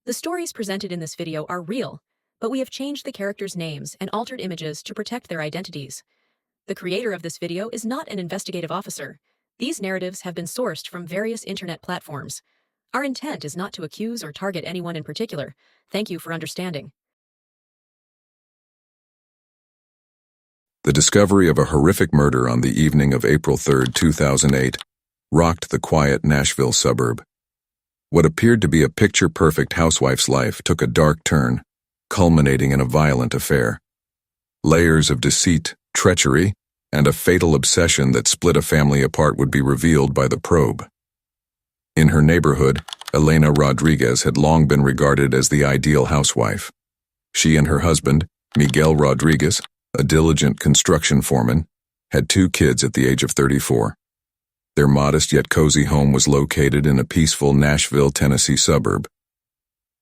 The stories presented in this video are real, but we have changed the characters' names and altered images to protect their identities. The creator of this video is not an investigative officer. These narratives have been sourced from various internet platforms. Our intent is not to accuse or target anyone in particular. Thank you for understanding. The discovery of a horrific murder on the evening of April 3, 2008, rocked the quiet Nashville suburb. What appeared to be a picture-perfect housewife's life took a dark turn, culminating in a violent affair. Layers of deceit, treachery, and a fatal obsession that split a family apart would be revealed by the probe. In her neighborhood, Elena Rodriguez had long been regarded as the ideal housewife. She and her husband, Miguel Rodriguez, a diligent construction foreman, had 2 kids at the age of 34. Their modest yet cozy home was located in a peaceful Nashville, Tennessee suburb.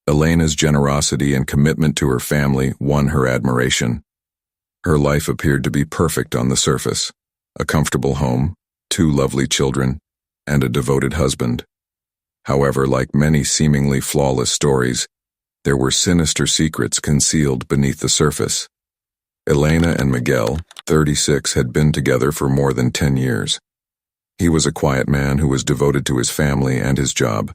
Elena's generosity and commitment to her family won her admiration. Her life appeared to be perfect on the surface: a comfortable home, 2 lovely children, and a devoted husband. However, like many seemingly flawless stories, there were sinister secrets concealed beneath the surface. Elena and Miguel, 36, had been together for more than 10 years. He was a quiet man who was devoted to his family and his job.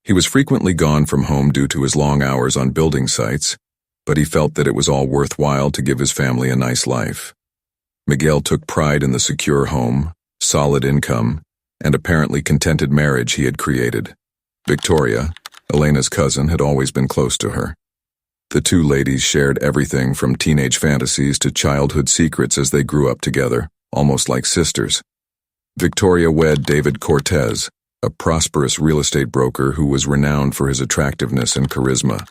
He was frequently gone from home due to his long hours on building sites, but he felt that it was all worthwhile to give his family a nice life. Miguel took pride in the secure home, solid income, and apparently contented marriage he had created. Victoria, Elena's cousin, had always been close to her. The 2 ladies shared everything from teenage fantasies to childhood secrets as they grew up together, almost like sisters. Victoria wed David Cortez, a prosperous real estate broker who was renowned for his attractiveness and charisma.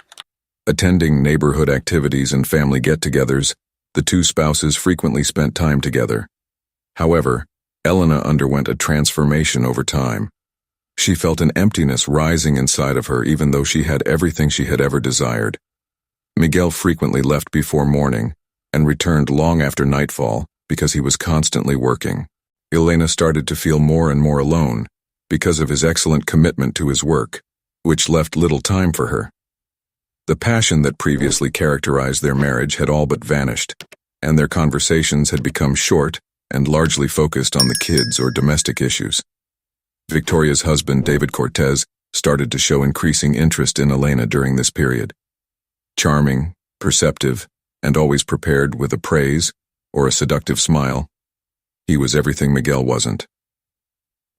Attending neighborhood activities and family get-togethers, the 2 spouses frequently spent time together. However, Elena underwent a transformation over time. She felt an emptiness rising inside of her even though she had everything she had ever desired. Miguel frequently left before morning and returned long after nightfall because he was constantly working. Elena started to feel more and more alone because of his excellent commitment to his work, which left little time for her. The passion that previously characterized their marriage had all but vanished, and their conversations had become short and largely focused on the kids or domestic issues. Victoria's husband, David Cortez, started to show increasing interest in Elena during this period. Charming, perceptive, and always prepared with a praise or a seductive smile, he was everything Miguel wasn't.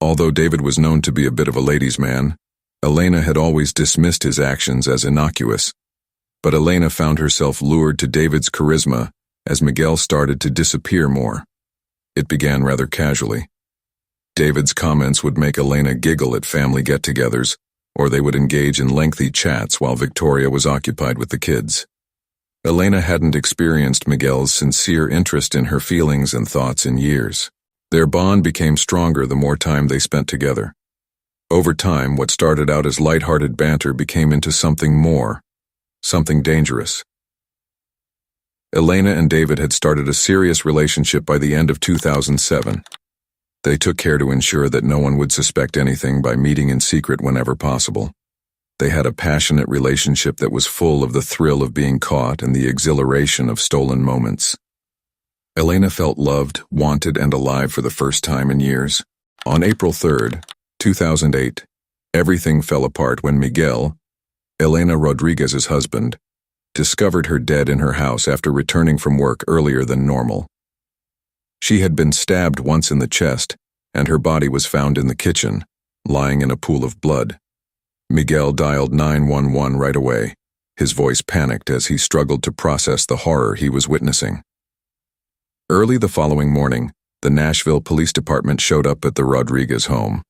Although David was known to be a bit of a ladies' man, Elena had always dismissed his actions as innocuous. But Elena found herself lured to David's charisma as Miguel started to disappear more. It began rather casually. David's comments would make Elena giggle at family get-togethers, or they would engage in lengthy chats while Victoria was occupied with the kids. Elena hadn't experienced Miguel's sincere interest in her feelings and thoughts in years. Their bond became stronger the more time they spent together. Over time, what started out as lighthearted banter became into something more, something dangerous. Elena and David had started a serious relationship by the end of 2007. They took care to ensure that no one would suspect anything by meeting in secret whenever possible. They had a passionate relationship that was full of the thrill of being caught and the exhilaration of stolen moments. Elena felt loved, wanted, and alive for the first time in years. On April 3, 2008, everything fell apart when Miguel, Elena Rodriguez's husband, discovered her dead in her house after returning from work earlier than normal. She had been stabbed once in the chest, and her body was found in the kitchen, lying in a pool of blood. Miguel dialed 911 right away, his voice panicked as he struggled to process the horror he was witnessing. Early the following morning, the Nashville Police Department showed up at the Rodriguez home.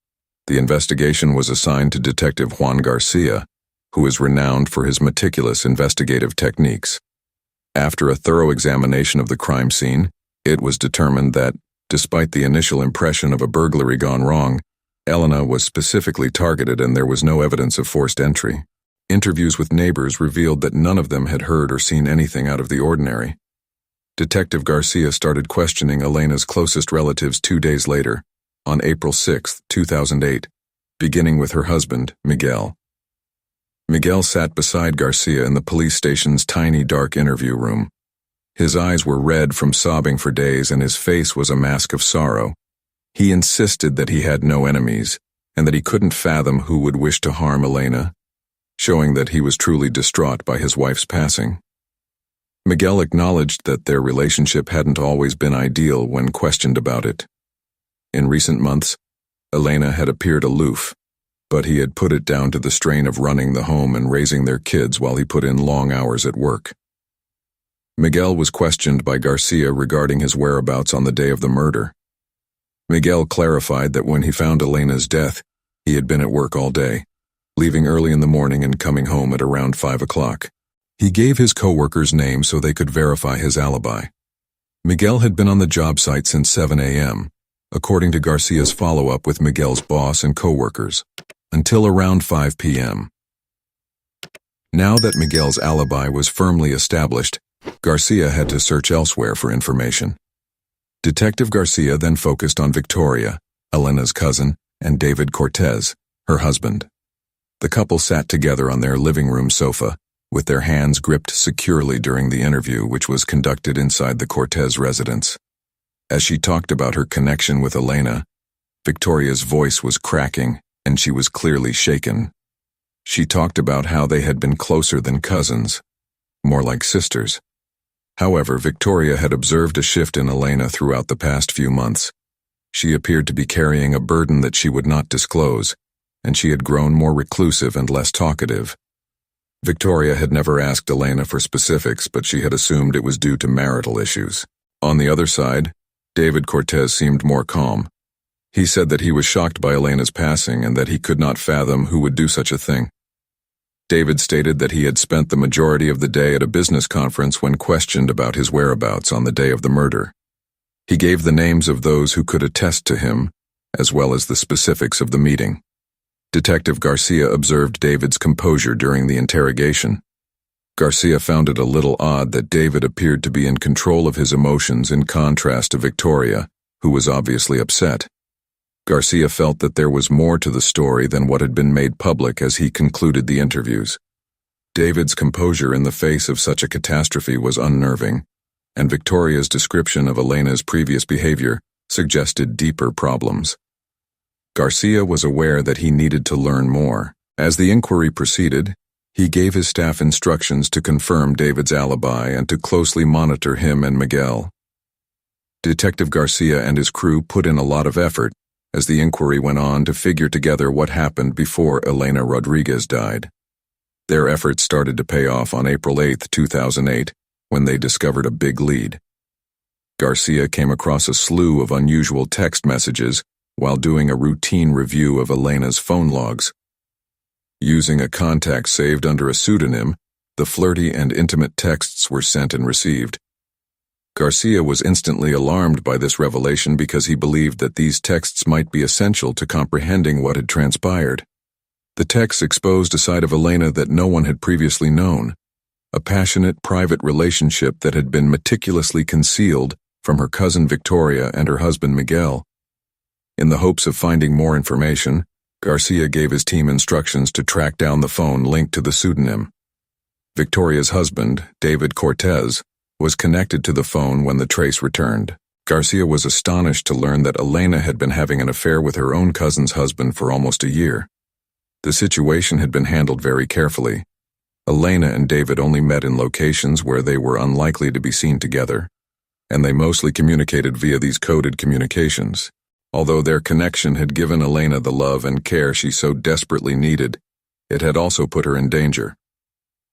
The investigation was assigned to Detective Juan Garcia, who is renowned for his meticulous investigative techniques. After a thorough examination of the crime scene, it was determined that, despite the initial impression of a burglary gone wrong, Elena was specifically targeted and there was no evidence of forced entry. Interviews with neighbors revealed that none of them had heard or seen anything out of the ordinary. Detective Garcia started questioning Elena's closest relatives 2 days later, on April 6, 2008, beginning with her husband, Miguel. Miguel sat beside Garcia in the police station's tiny dark interview room. His eyes were red from sobbing for days and his face was a mask of sorrow. He insisted that he had no enemies and that he couldn't fathom who would wish to harm Elena, showing that he was truly distraught by his wife's passing. Miguel acknowledged that their relationship hadn't always been ideal when questioned about it. In recent months, Elena had appeared aloof, but he had put it down to the strain of running the home and raising their kids while he put in long hours at work. Miguel was questioned by Garcia regarding his whereabouts on the day of the murder. Miguel clarified that when he found Elena's death, he had been at work all day, leaving early in the morning and coming home at around 5 o'clock. He gave his co-worker's name so they could verify his alibi. Miguel had been on the job site since 7 a.m., according to Garcia's follow-up with Miguel's boss and co-workers, until around 5 p.m. Now that Miguel's alibi was firmly established, Garcia had to search elsewhere for information. Detective Garcia then focused on Victoria, Elena's cousin, and David Cortez, her husband. The couple sat together on their living room sofa, with their hands gripped securely during the interview, which was conducted inside the Cortez residence. As she talked about her connection with Elena, Victoria's voice was cracking, and she was clearly shaken. She talked about how they had been closer than cousins, more like sisters. However, Victoria had observed a shift in Elena throughout the past few months. She appeared to be carrying a burden that she would not disclose, and she had grown more reclusive and less talkative. Victoria had never asked Elena for specifics, but she had assumed it was due to marital issues. On the other side, David Cortez seemed more calm. He said that he was shocked by Elena's passing and that he could not fathom who would do such a thing. David stated that he had spent the majority of the day at a business conference when questioned about his whereabouts on the day of the murder. He gave the names of those who could attest to him, as well as the specifics of the meeting. Detective Garcia observed David's composure during the interrogation. Garcia found it a little odd that David appeared to be in control of his emotions in contrast to Victoria, who was obviously upset. Garcia felt that there was more to the story than what had been made public as he concluded the interviews. David's composure in the face of such a catastrophe was unnerving, and Victoria's description of Elena's previous behavior suggested deeper problems. Garcia was aware that he needed to learn more. As the inquiry proceeded, he gave his staff instructions to confirm David's alibi and to closely monitor him and Miguel. Detective Garcia and his crew put in a lot of effort as the inquiry went on to figure together what happened before Elena Rodriguez died. Their efforts started to pay off on April 8, 2008, when they discovered a big lead. Garcia came across a slew of unusual text messages while doing a routine review of Elena's phone logs. Using a contact saved under a pseudonym, the flirty and intimate texts were sent and received. Garcia was instantly alarmed by this revelation because he believed that these texts might be essential to comprehending what had transpired. The texts exposed a side of Elena that no one had previously known, a passionate, private relationship that had been meticulously concealed from her cousin Victoria and her husband Miguel. In the hopes of finding more information, Garcia gave his team instructions to track down the phone linked to the pseudonym. Victoria's husband, David Cortez, was connected to the phone when the trace returned. Garcia was astonished to learn that Elena had been having an affair with her own cousin's husband for almost a year. The situation had been handled very carefully. Elena and David only met in locations where they were unlikely to be seen together, and they mostly communicated via these coded communications. Although their connection had given Elena the love and care she so desperately needed, it had also put her in danger.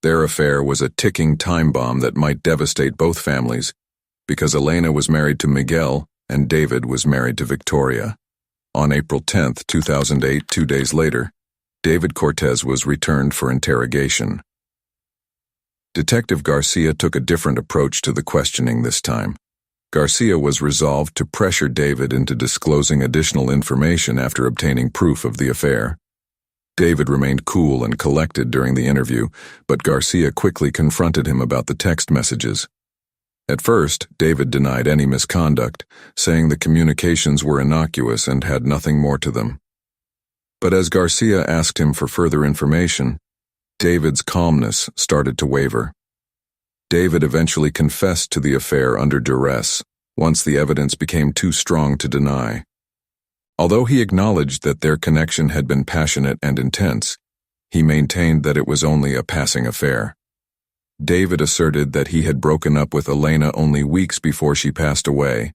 Their affair was a ticking time bomb that might devastate both families, because Elena was married to Miguel and David was married to Victoria. On April 10, 2008, 2 days later, David Cortez was returned for interrogation. Detective Garcia took a different approach to the questioning this time. Garcia was resolved to pressure David into disclosing additional information after obtaining proof of the affair. David remained cool and collected during the interview, but Garcia quickly confronted him about the text messages. At first, David denied any misconduct, saying the communications were innocuous and had nothing more to them. But as Garcia asked him for further information, David's calmness started to waver. David eventually confessed to the affair under duress, once the evidence became too strong to deny. Although he acknowledged that their connection had been passionate and intense, he maintained that it was only a passing affair. David asserted that he had broken up with Elena only weeks before she passed away,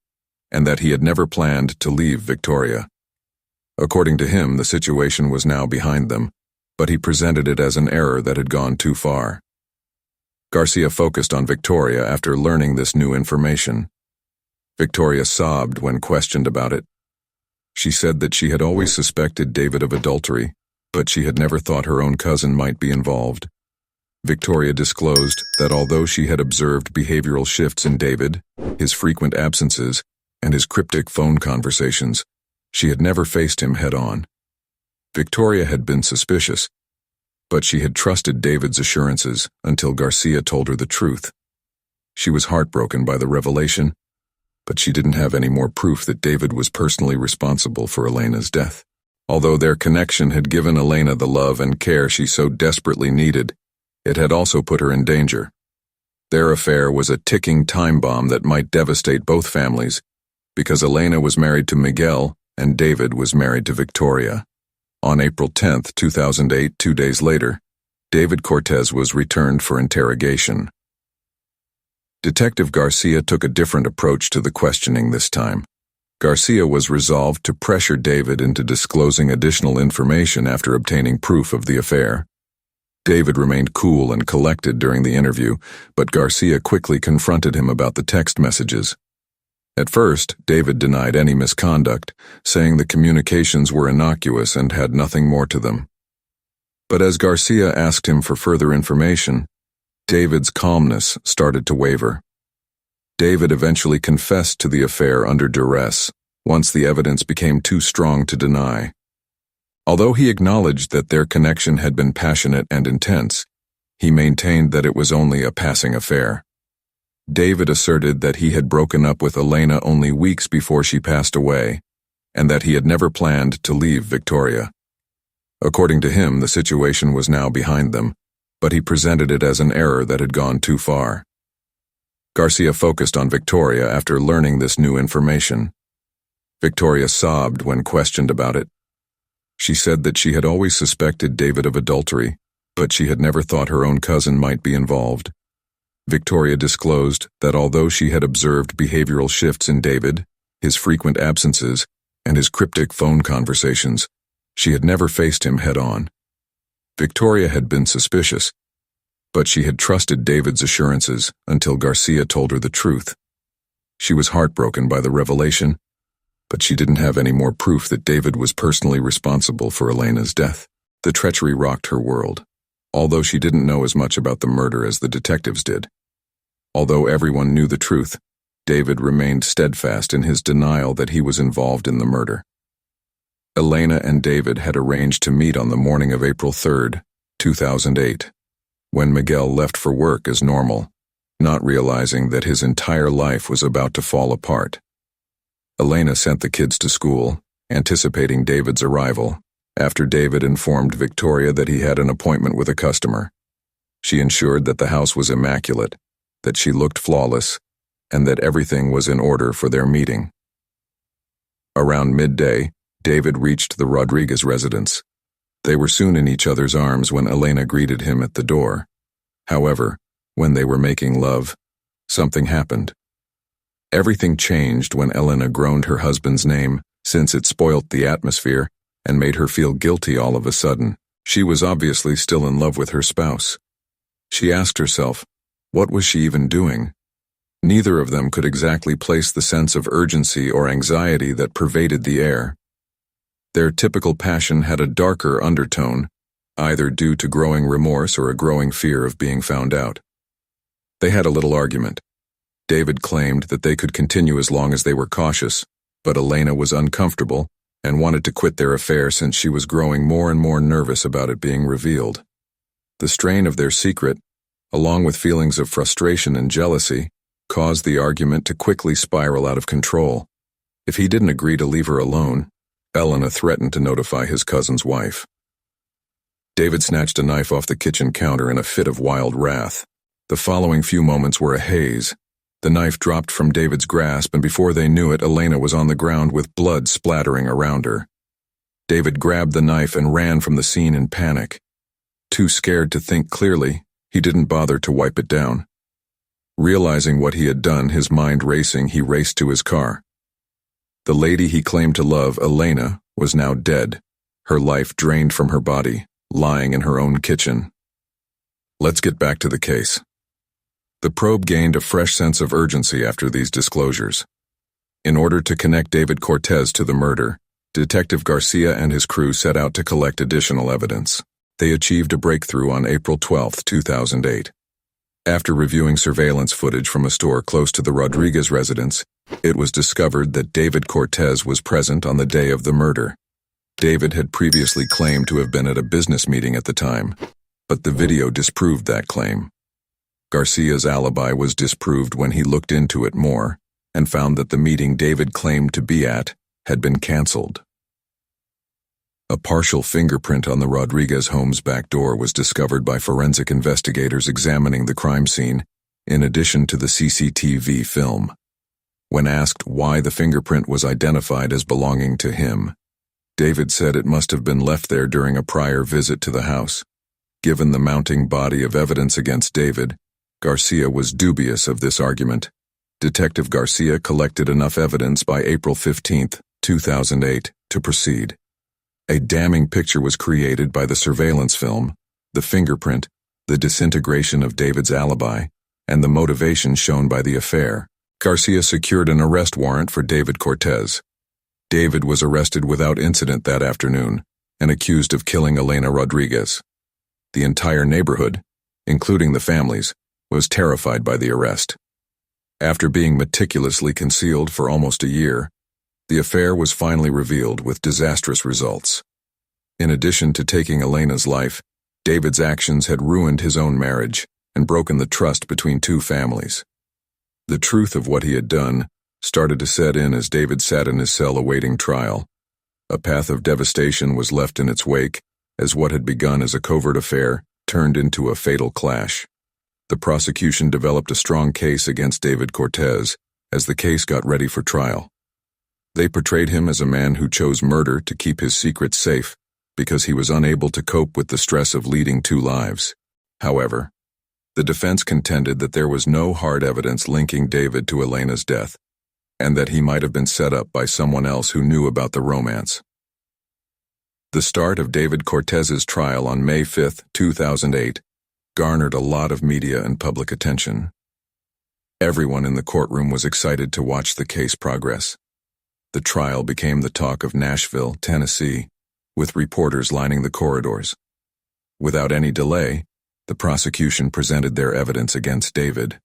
and that he had never planned to leave Victoria. According to him, the situation was now behind them, but he presented it as an error that had gone too far. Garcia focused on Victoria after learning this new information. Victoria sobbed when questioned about it. She said that she had always suspected David of adultery, but she had never thought her own cousin might be involved. Victoria disclosed that although she had observed behavioral shifts in David, his frequent absences, and his cryptic phone conversations, she had never faced him head-on. Victoria had been suspicious, but she had trusted David's assurances until Garcia told her the truth. She was heartbroken by the revelation, but she didn't have any more proof that David was personally responsible for Elena's death. Although their connection had given Elena the love and care she so desperately needed, it had also put her in danger. Their affair was a ticking time bomb that might devastate both families, because Elena was married to Miguel and David was married to Victoria. On April 10, 2008, 2 days later, David Cortez was returned for interrogation. Detective Garcia took a different approach to the questioning this time. Garcia was resolved to pressure David into disclosing additional information after obtaining proof of the affair. David remained cool and collected during the interview, but Garcia quickly confronted him about the text messages. At first, David denied any misconduct, saying the communications were innocuous and had nothing more to them. But as Garcia asked him for further information, David's calmness started to waver. David eventually confessed to the affair under duress, once the evidence became too strong to deny. Although he acknowledged that their connection had been passionate and intense, he maintained that it was only a passing affair. David asserted that he had broken up with Elena only weeks before she passed away, and that he had never planned to leave Victoria. According to him, the situation was now behind them, but he presented it as an error that had gone too far. Garcia focused on Victoria after learning this new information. Victoria sobbed when questioned about it. She said that she had always suspected David of adultery, but she had never thought her own cousin might be involved. Victoria disclosed that although she had observed behavioral shifts in David, his frequent absences, and his cryptic phone conversations, she had never faced him head-on. Victoria had been suspicious, but she had trusted David's assurances until Garcia told her the truth. She was heartbroken by the revelation, but she didn't have any more proof that David was personally responsible for Elena's death. The treachery rocked her world, although she didn't know as much about the murder as the detectives did. Although everyone knew the truth, David remained steadfast in his denial that he was involved in the murder. Elena and David had arranged to meet on the morning of April 3, 2008, when Miguel left for work as normal, not realizing that his entire life was about to fall apart. Elena sent the kids to school, anticipating David's arrival, after David informed Victoria that he had an appointment with a customer. She ensured that the house was immaculate, that she looked flawless, and that everything was in order for their meeting. Around midday, David reached the Rodriguez residence. They were soon in each other's arms when Elena greeted him at the door. However, when they were making love, something happened. Everything changed when Elena groaned her husband's name, since it spoilt the atmosphere and made her feel guilty all of a sudden. She was obviously still in love with her spouse. She asked herself, what was she even doing? Neither of them could exactly place the sense of urgency or anxiety that pervaded the air. Their typical passion had a darker undertone, either due to growing remorse or a growing fear of being found out. They had a little argument. David claimed that they could continue as long as they were cautious, but Elena was uncomfortable and wanted to quit their affair since she was growing more and more nervous about it being revealed. The strain of their secret, along with feelings of frustration and jealousy, caused the argument to quickly spiral out of control. If he didn't agree to leave her alone, Elena threatened to notify his cousin's wife. David snatched a knife off the kitchen counter in a fit of wild wrath. The following few moments were a haze. The knife dropped from David's grasp, and before they knew it, Elena was on the ground with blood splattering around her. David grabbed the knife and ran from the scene in panic. Too scared to think clearly, he didn't bother to wipe it down. Realizing what he had done, his mind racing, he raced to his car. The lady he claimed to love, Elena, was now dead, her life drained from her body, lying in her own kitchen. Let's get back to the case. The probe gained a fresh sense of urgency after these disclosures. In order to connect David Cortez to the murder, Detective Garcia and his crew set out to collect additional evidence. They achieved a breakthrough on April 12, 2008. After reviewing surveillance footage from a store close to the Rodriguez residence, it was discovered that David Cortez was present on the day of the murder. David had previously claimed to have been at a business meeting at the time, but the video disproved that claim. Garcia's alibi was disproved when he looked into it more and found that the meeting David claimed to be at had been canceled. A partial fingerprint on the Rodriguez home's back door was discovered by forensic investigators examining the crime scene, in addition to the CCTV film. When asked why the fingerprint was identified as belonging to him, David said it must have been left there during a prior visit to the house. Given the mounting body of evidence against David, Garcia was dubious of this argument. Detective Garcia collected enough evidence by April 15, 2008, to proceed. A damning picture was created by the surveillance film, the fingerprint, the disintegration of David's alibi, and the motivation shown by the affair. Garcia secured an arrest warrant for David Cortez. David was arrested without incident that afternoon and accused of killing Elena Rodriguez. The entire neighborhood, including the families, was terrified by the arrest. After being meticulously concealed for almost a year, the affair was finally revealed with disastrous results. In addition to taking Elena's life, David's actions had ruined his own marriage and broken the trust between two families. The truth of what he had done started to set in as David sat in his cell awaiting trial. A path of devastation was left in its wake as what had begun as a covert affair turned into a fatal clash. The prosecution developed a strong case against David Cortez as the case got ready for trial. They portrayed him as a man who chose murder to keep his secrets safe because he was unable to cope with the stress of leading two lives. However, the defense contended that there was no hard evidence linking David to Elena's death, and that he might have been set up by someone else who knew about the romance. The start of David Cortez's trial on May 5, 2008, garnered a lot of media and public attention. Everyone in the courtroom was excited to watch the case progress. The trial became the talk of Nashville, Tennessee, with reporters lining the corridors. Without any delay, the prosecution presented their evidence against David.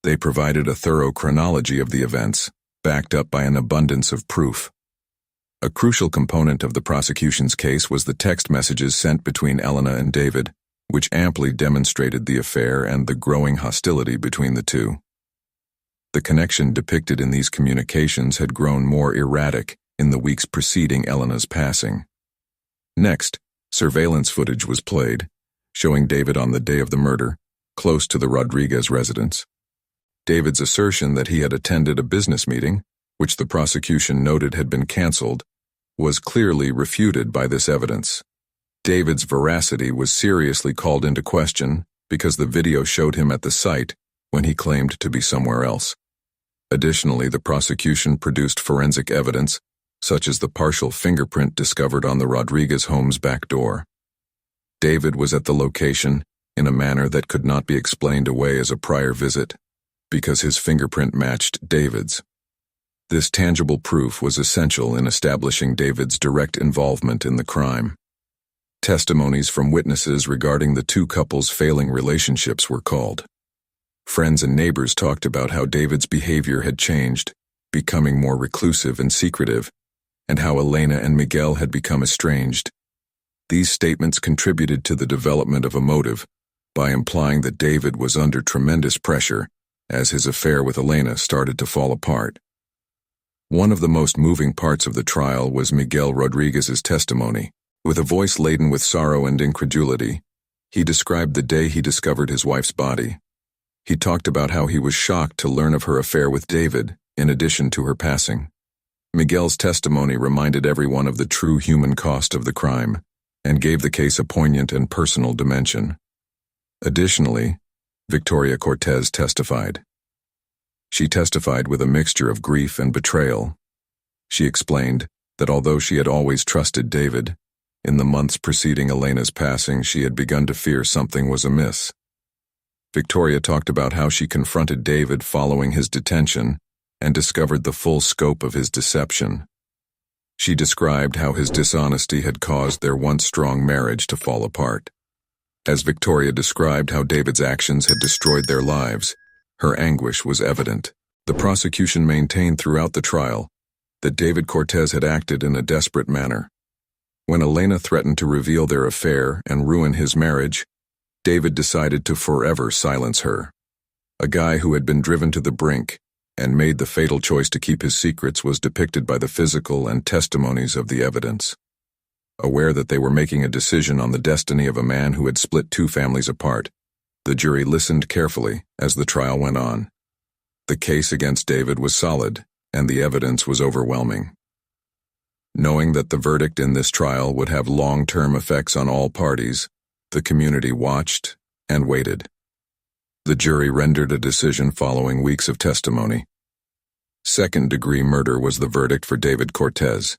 They provided a thorough chronology of the events, backed up by an abundance of proof. A crucial component of the prosecution's case was the text messages sent between Elena and David, which amply demonstrated the affair and the growing hostility between the two. The connection depicted in these communications had grown more erratic in the weeks preceding Elena's passing. Next, surveillance footage was played, showing David on the day of the murder, close to the Rodriguez residence. David's assertion that he had attended a business meeting, which the prosecution noted had been canceled, was clearly refuted by this evidence. David's veracity was seriously called into question because the video showed him at the site when he claimed to be somewhere else. Additionally, the prosecution produced forensic evidence, such as the partial fingerprint discovered on the Rodriguez home's back door. David was at the location in a manner that could not be explained away as a prior visit, because his fingerprint matched David's. This tangible proof was essential in establishing David's direct involvement in the crime. Testimonies from witnesses regarding the two couples' failing relationships were called. Friends and neighbors talked about how David's behavior had changed, becoming more reclusive and secretive, and how Elena and Miguel had become estranged. These statements contributed to the development of a motive by implying that David was under tremendous pressure as his affair with Elena started to fall apart. One of the most moving parts of the trial was Miguel Rodriguez's testimony, With a voice laden with sorrow and incredulity, he described the day he discovered his wife's body. He talked about how he was shocked to learn of her affair with David, in addition to her passing. Miguel's testimony reminded everyone of the true human cost of the crime, and gave the case a poignant and personal dimension. Additionally, Victoria Cortez testified. She testified with a mixture of grief and betrayal. She explained that although she had always trusted David, in the months preceding Elena's passing she had begun to fear something was amiss. Victoria talked about how she confronted David following his detention and discovered the full scope of his deception. She described how his dishonesty had caused their once strong marriage to fall apart. As Victoria described how David's actions had destroyed their lives, her anguish was evident. The prosecution maintained throughout the trial that David Cortez had acted in a desperate manner. When Elena threatened to reveal their affair and ruin his marriage, David decided to forever silence her. A guy who had been driven to the brink and made the fatal choice to keep his secrets was depicted by the physical and testimonies of the evidence. Aware that they were making a decision on the destiny of a man who had split two families apart, the jury listened carefully as the trial went on. The case against David was solid, and the evidence was overwhelming. Knowing that the verdict in this trial would have long-term effects on all parties, the community watched and waited. The jury rendered a decision following weeks of testimony. Second-degree murder was the verdict for David Cortez.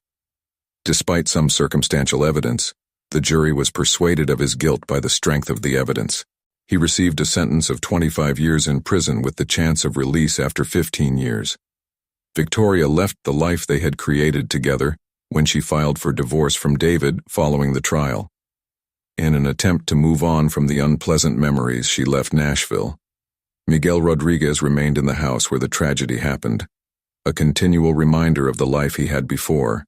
Despite some circumstantial evidence, the jury was persuaded of his guilt by the strength of the evidence. He received a sentence of 25 years in prison with the chance of release after 15 years. Victoria left the life they had created together when she filed for divorce from David following the trial. In an attempt to move on from the unpleasant memories, she left Nashville. Miguel Rodriguez remained in the house where the tragedy happened, a continual reminder of the life he had before,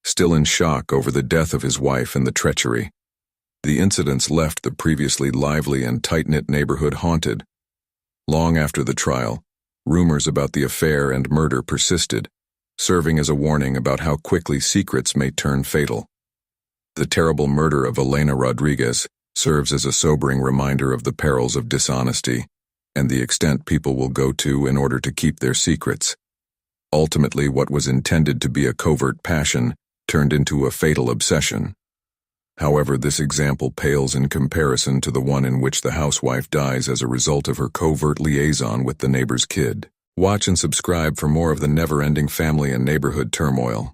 still in shock over the death of his wife and the treachery. The incidents left the previously lively and tight-knit neighborhood haunted. Long after the trial, rumors about the affair and murder persisted, serving as a warning about how quickly secrets may turn fatal. The terrible murder of Elena Rodriguez serves as a sobering reminder of the perils of dishonesty and the extent people will go to in order to keep their secrets. Ultimately, what was intended to be a covert passion turned into a fatal obsession. However, this example pales in comparison to the one in which the housewife dies as a result of her covert liaison with the neighbor's kid. Watch and subscribe for more of the never-ending family and neighborhood turmoil.